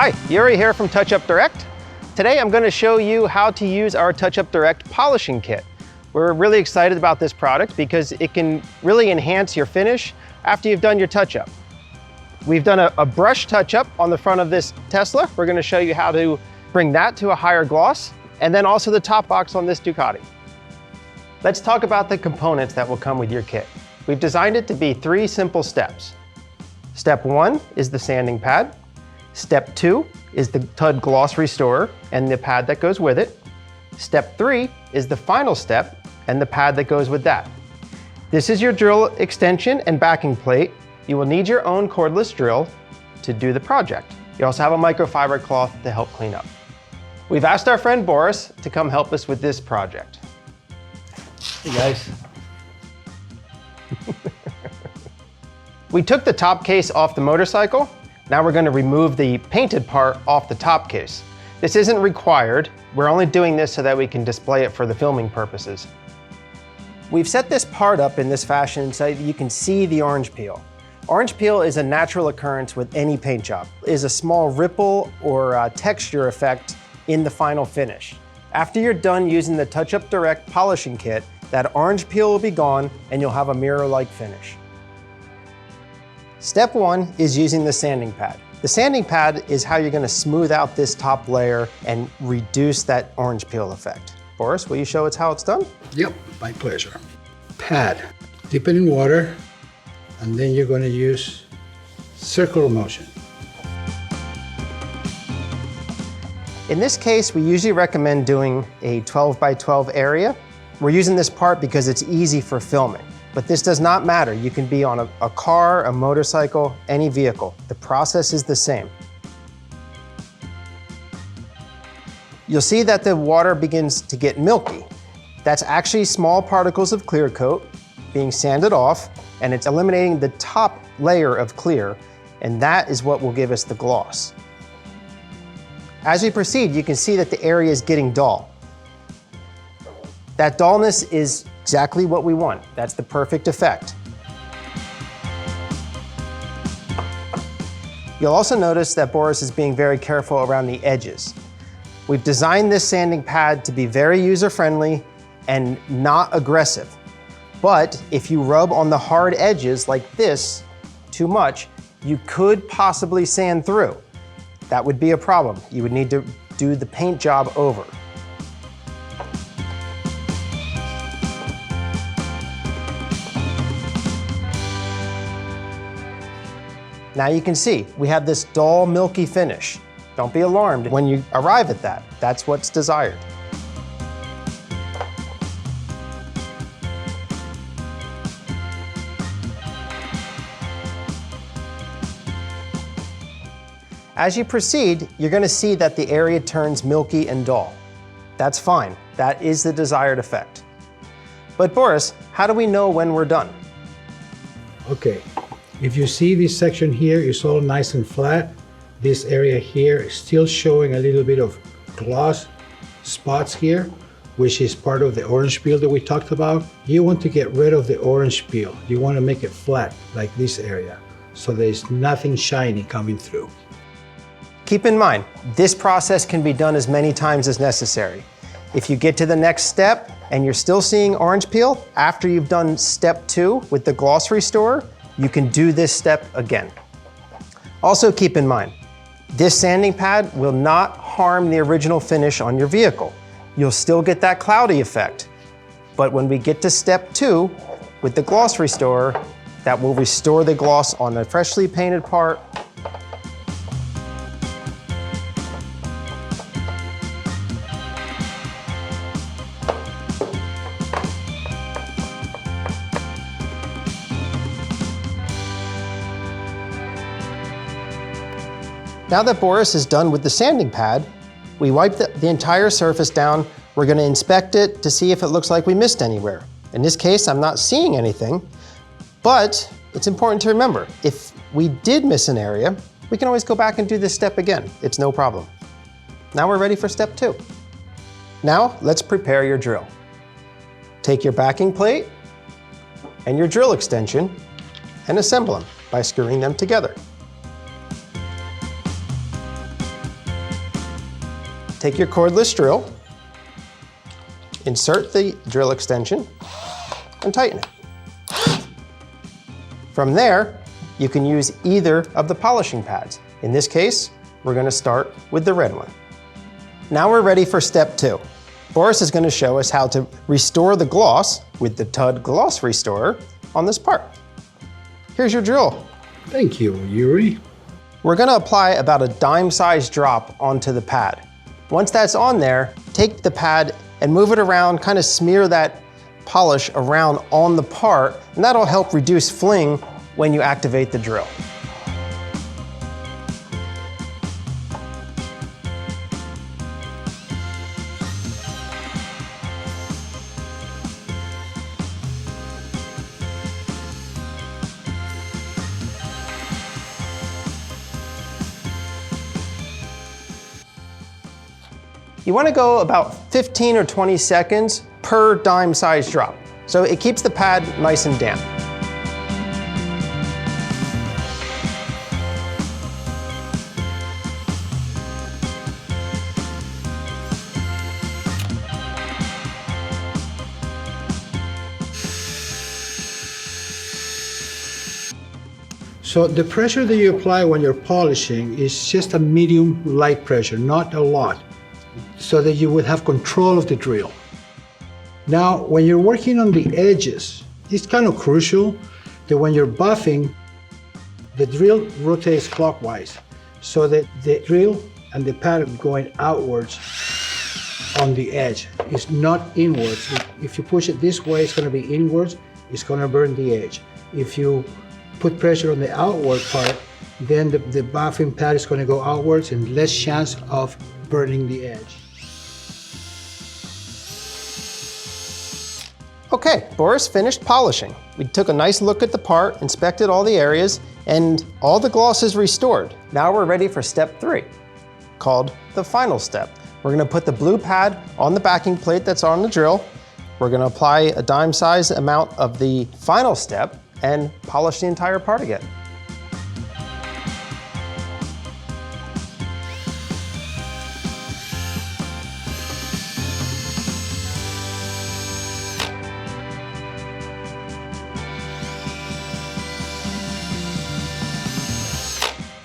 Hi, Yuri here from TouchUpDirect. Today I'm going to show you how to use our TouchUpDirect Polishing Kit. We're really excited about this product because it can really enhance your finish after you've done your touch-up. We've done a brush touch-up on the front of this Tesla. We're going to show you how to bring that to a higher gloss, and then also the top box on this Ducati. Let's talk about the components that will come with your kit. We've designed it to be 3 simple steps. Step 1 is the sanding pad. Step 2 is the TUD Gloss Restorer and the pad that goes with it. Step 3 is the final step and the pad that goes with that. This is your drill extension and backing plate. You will need your own cordless drill to do the project. You also have a microfiber cloth to help clean up. We've asked our friend Boris to come help us with this project. Hey guys. We took the top case off the motorcycle. Now we're going to remove the painted part off the top case. This isn't required. We're only doing this so that we can display it for the filming purposes. We've set this part up in this fashion so that you can see the orange peel. Orange peel is a natural occurrence with any paint job. It is a small ripple or texture effect in the final finish. After you're done using the TouchUpDirect Polishing Kit, that orange peel will be gone and you'll have a mirror-like finish. Step 1 is using the sanding pad. The sanding pad is how you're going to smooth out this top layer and reduce that orange peel effect. Boris, will you show us how it's done? Yep, my pleasure. Pad, dip it in water, and then you're going to use circular motion. In this case, we usually recommend doing a 12 by 12 area. We're using this part because it's easy for filming. But this does not matter. You can be on a car, a motorcycle, any vehicle. The process is the same. You'll see that the water begins to get milky. That's actually small particles of clear coat being sanded off, and it's eliminating the top layer of clear, and that is what will give us the gloss. As we proceed, you can see that the area is getting dull. That dullness is exactly what we want. That's the perfect effect. You'll also notice that Boris is being very careful around the edges. We've designed this sanding pad to be very user-friendly and not aggressive. But if you rub on the hard edges like this too much, you could possibly sand through. That would be a problem. You would need to do the paint job over. Now you can see, we have this dull, milky finish. Don't be alarmed when you arrive at that. That's what's desired. As you proceed, you're going to see that the area turns milky and dull. That's fine. That is the desired effect. But Boris, how do we know when we're done? Okay, if you see this section here is all nice and flat, this area here is still showing a little bit of gloss spots here, which is part of the orange peel that we talked about. You want to get rid of the orange peel. You want to make it flat, like this area, so there's nothing shiny coming through. Keep in mind, this process can be done as many times as necessary. If you get to the next step and you're still seeing orange peel, after you've done step 2 with the Gloss Restorer, you can do this step again. Also keep in mind, this sanding pad will not harm the original finish on your vehicle. You'll still get that cloudy effect. But when we get to step 2 with the Gloss Restorer, that will restore the gloss on the freshly painted part. Now that Boris is done with the sanding pad, we wipe the entire surface down. We're going to inspect it to see if it looks like we missed anywhere. In this case, I'm not seeing anything, but it's important to remember, if we did miss an area, we can always go back and do this step again. It's no problem. Now we're ready for step 2. Now let's prepare your drill. Take your backing plate and your drill extension and assemble them by screwing them together. take your cordless drill, insert the drill extension, and tighten it. From there, you can use either of the polishing pads. In this case, we're going to start with the red one. Now we're ready for step 2. Boris is going to show us how to restore the gloss with the TUD Gloss Restorer on this part. Here's your drill. Thank you, Yuri. We're going to apply about a dime-sized drop onto the pad. Once that's on there, take the pad and move it around, kind of smear that polish around on the part, and that'll help reduce fling when you activate the drill. You want to go about 15 or 20 seconds per dime-sized drop, so it keeps the pad nice and damp. So the pressure that you apply when you're polishing is just a medium light pressure, not a lot, so that you would have control of the drill. Now, when you're working on the edges, it's kind of crucial that when you're buffing, the drill rotates clockwise, so that the drill and the pad are going outwards on the edge. It's not inwards. If you push it this way, it's going to be inwards, it's going to burn the edge. If you put pressure on the outward part, then the buffing pad is going to go outwards and less chance of burning the edge. Okay, Boris finished polishing. We took a nice look at the part, inspected all the areas, and all the gloss is restored. Now we're ready for step 3, called the final step. We're going to put the blue pad on the backing plate that's on the drill. We're going to apply a dime-sized amount of the final step and polish the entire part again.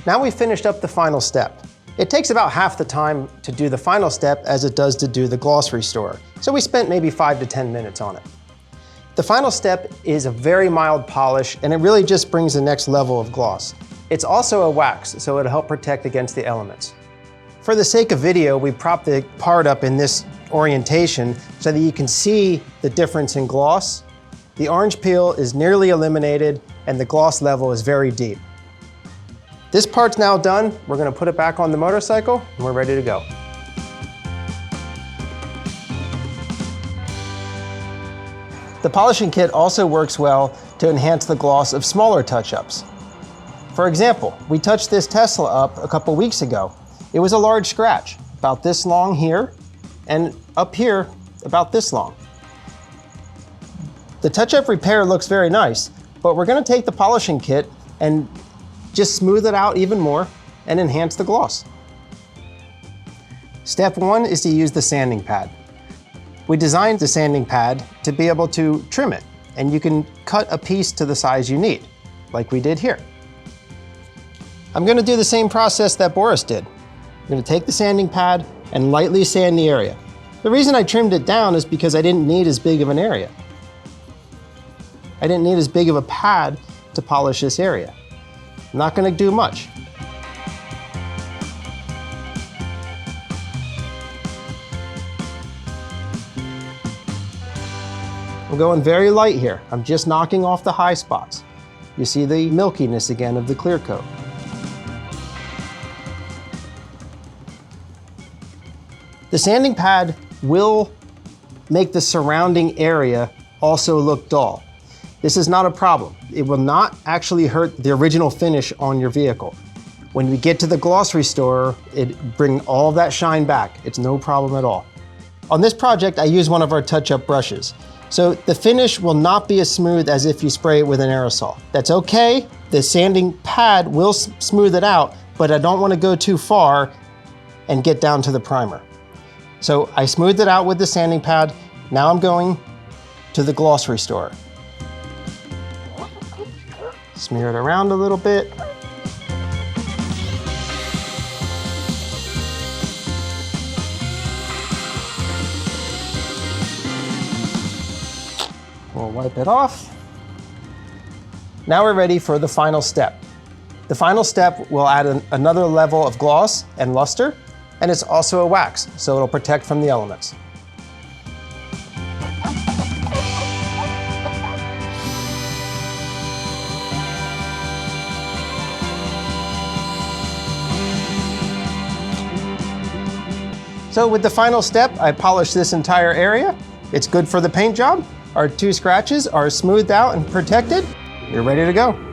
Now we've finished up the final step. It takes about half the time to do the final step as it does to do the gloss restorer. So we spent maybe 5 to 10 minutes on it. The final step is a very mild polish, and it really just brings the next level of gloss. It's also a wax, so it'll help protect against the elements. For the sake of video, we propped the part up in this orientation so that you can see the difference in gloss. The orange peel is nearly eliminated, and the gloss level is very deep. This part's now done. We're going to put it back on the motorcycle, and we're ready to go. The polishing kit also works well to enhance the gloss of smaller touch-ups. For example, we touched this Tesla up a couple weeks ago. It was a large scratch, about this long here, and up here, about this long. The touch-up repair looks very nice, but we're going to take the polishing kit and just smooth it out even more and enhance the gloss. Step 1 is to use the sanding pad. We designed the sanding pad to be able to trim it, and you can cut a piece to the size you need, like we did here. I'm going to do the same process that Boris did. I'm going to take the sanding pad and lightly sand the area. The reason I trimmed it down is because I didn't need as big of an area. I didn't need as big of a pad to polish this area. I'm not going to do much. I'm going very light here. I'm just knocking off the high spots. You see the milkiness again of the clear coat. The sanding pad will make the surrounding area also look dull. This is not a problem. It will not actually hurt the original finish on your vehicle. When we get to the gloss restorer, it brings all of that shine back. It's no problem at all. On this project, I use one of our touch-up brushes. So the finish will not be as smooth as if you spray it with an aerosol. That's okay. The sanding pad will smooth it out, but I don't want to go too far and get down to the primer. So I smoothed it out with the sanding pad. Now I'm going to the Gloss Restorer. Smear it around a little bit. We'll wipe it off. Now we're ready for the final step. The final step will add another level of gloss and luster, and it's also a wax, so it'll protect from the elements. So with the final step, I polished this entire area. It's good for the paint job. Our 2 scratches are smoothed out and protected. You're ready to go.